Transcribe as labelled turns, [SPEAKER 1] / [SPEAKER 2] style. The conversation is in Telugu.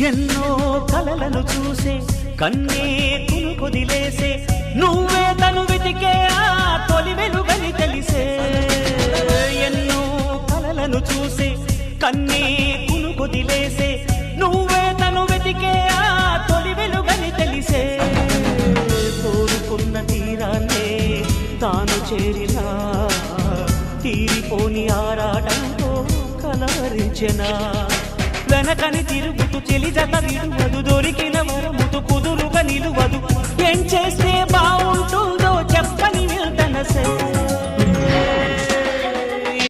[SPEAKER 1] ఎన్నో కలలను చూసే కన్నే కొదిలేసే నువ్వే తను వెతికే ఆ తొలి వెలుగని తెలిసే ఎన్నో కలలను చూసే కన్నే కొదిలేసే నువ్వే తను వెతికే ఆ తొలి వెలుగని తెలిసే కోరుకున్న తీరాన్నే తాను చేరినా తీరిపోని ఆరాటంతో కలవరించెనా వెనకని తిరుగుతూ చెలి జత విడువదు దొరికిన వరముతు కుదురుగా నిలువదు ఏం చేస్తే బాగుంటుందో చెప్పని నిల్తనసే